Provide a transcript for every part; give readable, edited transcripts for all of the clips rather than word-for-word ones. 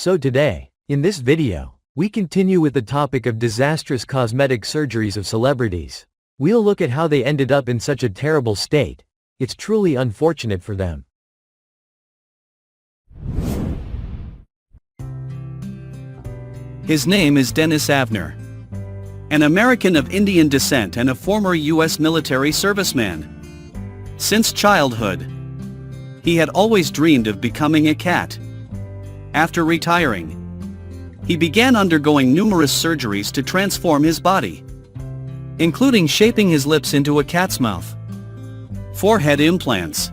So today, in this video, we continue with the topic of disastrous cosmetic surgeries of celebrities. We'll look at how they ended up in such a terrible state. It's truly unfortunate for them. His name is Dennis Avner, an American of Indian descent and a former U.S. military serviceman. Since childhood, he had always dreamed of becoming a cat. After retiring, he began undergoing numerous surgeries to transform his body, including shaping his lips into a cat's mouth, forehead implants,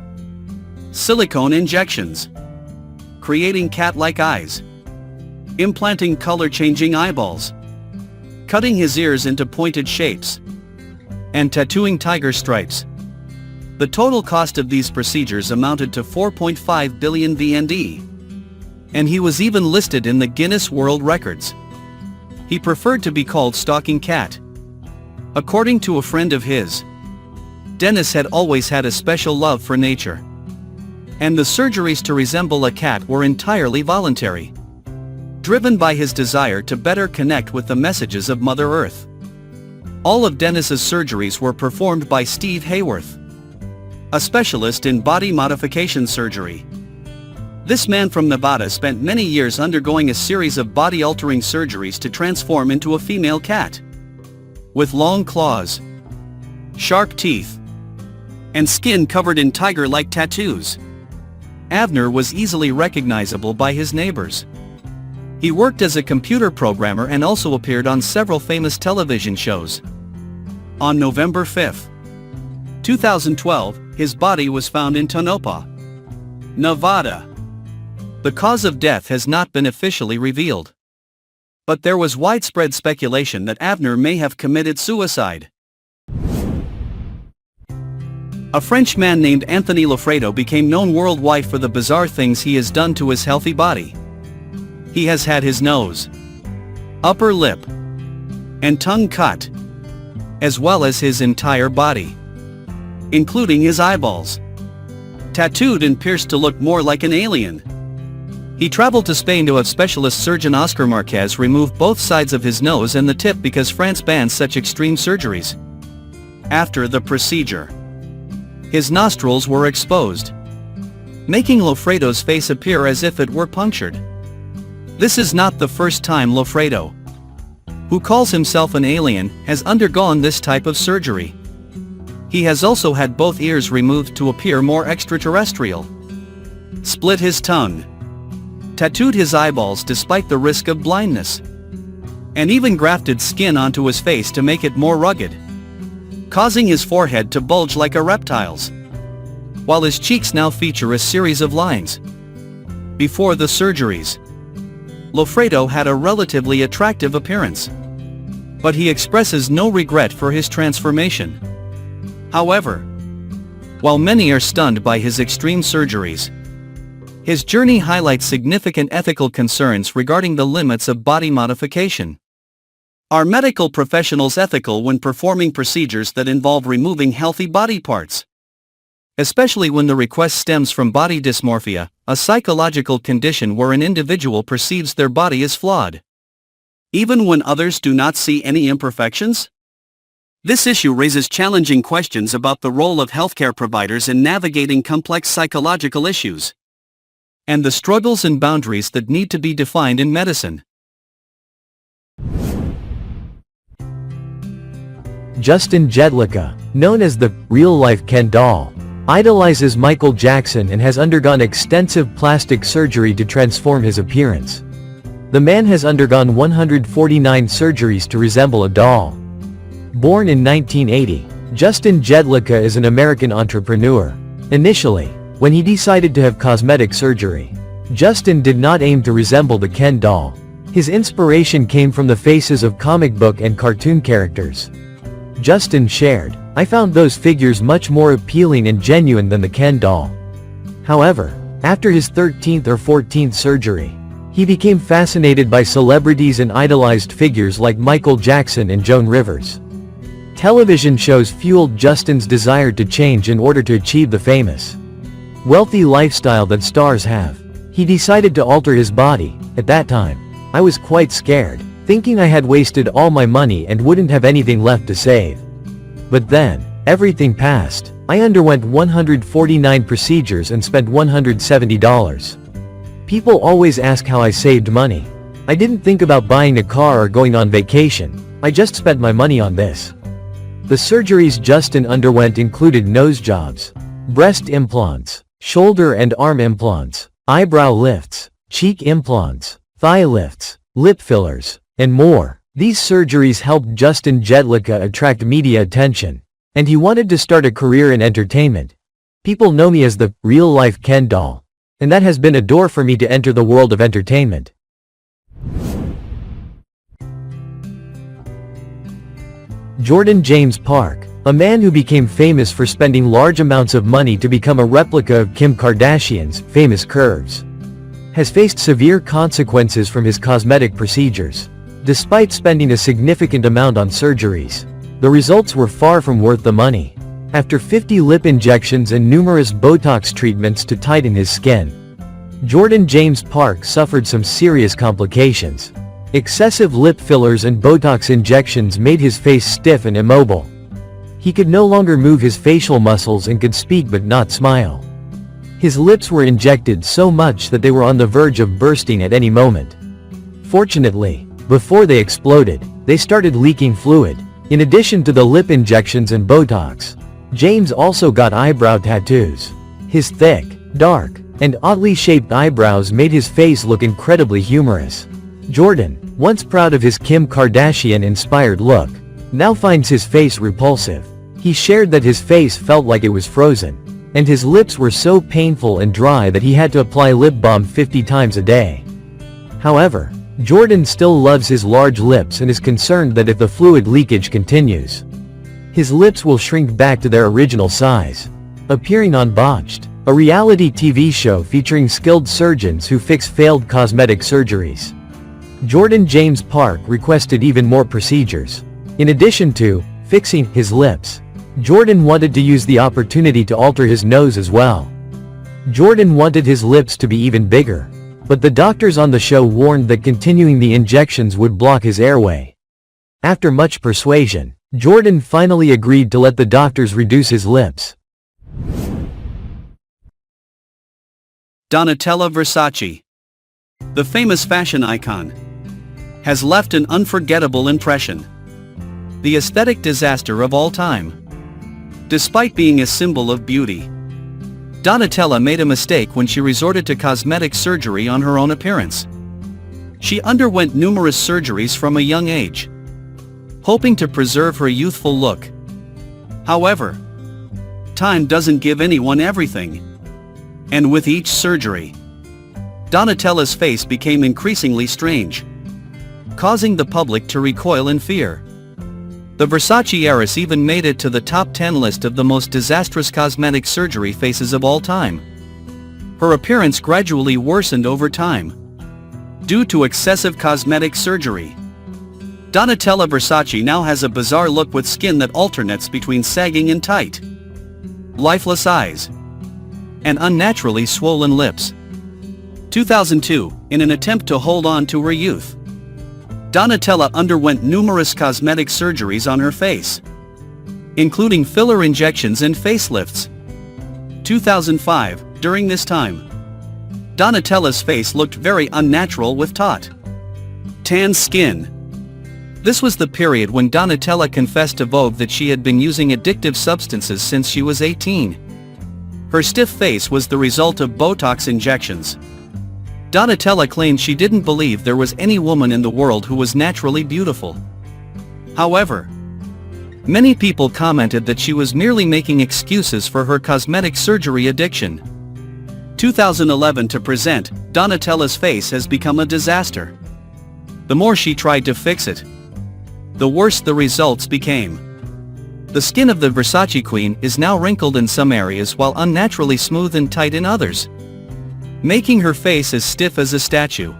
silicone injections, creating cat-like eyes, implanting color-changing eyeballs, cutting his ears into pointed shapes, and tattooing tiger stripes. The total cost of these procedures amounted to 4.5 billion VND. And he was even listed in the Guinness World Records. He preferred to be called Stalking Cat. According to a friend of his, Dennis had always had a special love for nature, and the surgeries to resemble a cat were entirely voluntary, driven by his desire to better connect with the messages of Mother Earth. All of Dennis's surgeries were performed by Steve Hayworth, a specialist in body modification surgery. This man from Nevada spent many years undergoing a series of body-altering surgeries to transform into a female cat. With long claws, sharp teeth, and skin covered in tiger-like tattoos, Avner was easily recognizable by his neighbors. He worked as a computer programmer and also appeared on several famous television shows. On November 5, 2012, his body was found in Tonopah, Nevada. The cause of death has not been officially revealed, but there was widespread speculation that Avner may have committed suicide. A French man named Anthony Loffredo became known worldwide for the bizarre things he has done to his healthy body. He has had his nose, upper lip, and tongue cut, as well as his entire body, including his eyeballs, tattooed and pierced to look more like an alien. He traveled to Spain to have specialist surgeon Oscar Marquez remove both sides of his nose and the tip because France bans such extreme surgeries. After the procedure, his nostrils were exposed, making Loffredo's face appear as if it were punctured. This is not the first time Loffredo, who calls himself an alien, has undergone this type of surgery. He has also had both ears removed to appear more extraterrestrial, split his tongue, tattooed his eyeballs despite the risk of blindness, and even grafted skin onto his face to make it more rugged, causing his forehead to bulge like a reptile's, while his cheeks now feature a series of lines. Before the surgeries, Loffredo had a relatively attractive appearance, but he expresses no regret for his transformation. However, while many are stunned by his extreme surgeries, his journey highlights significant ethical concerns regarding the limits of body modification. Are medical professionals ethical when performing procedures that involve removing healthy body parts? Especially when the request stems from body dysmorphia, a psychological condition where an individual perceives their body as flawed, even when others do not see any imperfections? This issue raises challenging questions about the role of healthcare providers in navigating complex psychological issues, and the struggles and boundaries that need to be defined in medicine. Justin Jedlicka, known as the real-life Ken doll, idolizes Michael Jackson and has undergone extensive plastic surgery to transform his appearance. The man has undergone 149 surgeries to resemble a doll. Born in 1980, Justin Jedlicka is an American entrepreneur. Initially, when he decided to have cosmetic surgery, Justin did not aim to resemble the Ken doll. His inspiration came from the faces of comic book and cartoon characters. Justin shared, "I found those figures much more appealing and genuine than the Ken doll." However, after his 13th or 14th surgery, he became fascinated by celebrities and idolized figures like Michael Jackson and Joan Rivers. Television shows fueled Justin's desire to change in order to achieve the famous, wealthy lifestyle that stars have. He decided to alter his body. At that time, I was quite scared, thinking I had wasted all my money and wouldn't have anything left to save. But then, everything passed. I underwent 149 procedures and spent $170. People always ask how I saved money. I didn't think about buying a car or going on vacation. I just spent my money on this. The surgeries Justin underwent included nose jobs, breast implants, shoulder and arm implants, eyebrow lifts, cheek implants, thigh lifts, lip fillers, and more. These surgeries helped Justin Jedlicka attract media attention, and he wanted to start a career in entertainment. People know me as the real-life Ken doll, and that has been a door for me to enter the world of entertainment. Jordan James Park, a man who became famous for spending large amounts of money to become a replica of Kim Kardashian's famous curves, has faced severe consequences from his cosmetic procedures. Despite spending a significant amount on surgeries, the results were far from worth the money. After 50 lip injections and numerous Botox treatments to tighten his skin, Jordan James Park suffered some serious complications. Excessive lip fillers and Botox injections made his face stiff and immobile. He could no longer move his facial muscles and could speak but not smile. His lips were injected so much that they were on the verge of bursting at any moment. Fortunately, before they exploded, they started leaking fluid. In addition to the lip injections and Botox, James also got eyebrow tattoos. His thick, dark, and oddly shaped eyebrows made his face look incredibly humorous. Jordan, once proud of his Kim Kardashian-inspired look, now finds his face repulsive. He shared that his face felt like it was frozen, and his lips were so painful and dry that he had to apply lip balm 50 times a day. However, Jordan still loves his large lips and is concerned that if the fluid leakage continues, his lips will shrink back to their original size. Appearing on Botched, a reality TV show featuring skilled surgeons who fix failed cosmetic surgeries, Jordan James Park requested even more procedures. In addition to fixing his lips, Jordan wanted to use the opportunity to alter his nose as well. Jordan wanted his lips to be even bigger, but the doctors on the show warned that continuing the injections would block his airway. After much persuasion, Jordan finally agreed to let the doctors reduce his lips. Donatella Versace, the famous fashion icon, has left an unforgettable impression. The aesthetic disaster of all time. Despite being a symbol of beauty, Donatella made a mistake when she resorted to cosmetic surgery on her own appearance. She underwent numerous surgeries from a young age, hoping to preserve her youthful look. However, time doesn't give anyone everything. And with each surgery, Donatella's face became increasingly strange, causing the public to recoil in fear. The Versace heiress even made it to the top 10 list of the most disastrous cosmetic surgery faces of all time. Her appearance gradually worsened over time due to excessive cosmetic surgery. Donatella Versace now has a bizarre look with skin that alternates between sagging and tight, lifeless eyes, and unnaturally swollen lips. 2002, in an attempt to hold on to her youth, Donatella underwent numerous cosmetic surgeries on her face, including filler injections and facelifts. 2005, during this time, Donatella's face looked very unnatural with taut, tan skin. This was the period when Donatella confessed to Vogue that she had been using addictive substances since she was 18. Her stiff face was the result of Botox injections. Donatella claimed she didn't believe there was any woman in the world who was naturally beautiful. However, many people commented that she was merely making excuses for her cosmetic surgery addiction. 2011 to present, Donatella's face has become a disaster. The more she tried to fix it, the worse the results became. The skin of the Versace queen is now wrinkled in some areas while unnaturally smooth and tight in others, making her face as stiff as a statue.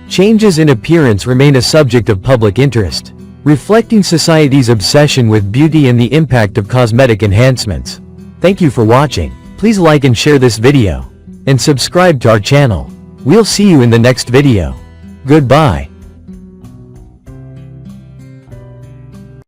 Changes in appearance remain a subject of public interest, reflecting society's obsession with beauty and the impact of cosmetic enhancements. Thank you for watching. Please like and share this video. and subscribe to our channel. We'll see you in the next video. Goodbye.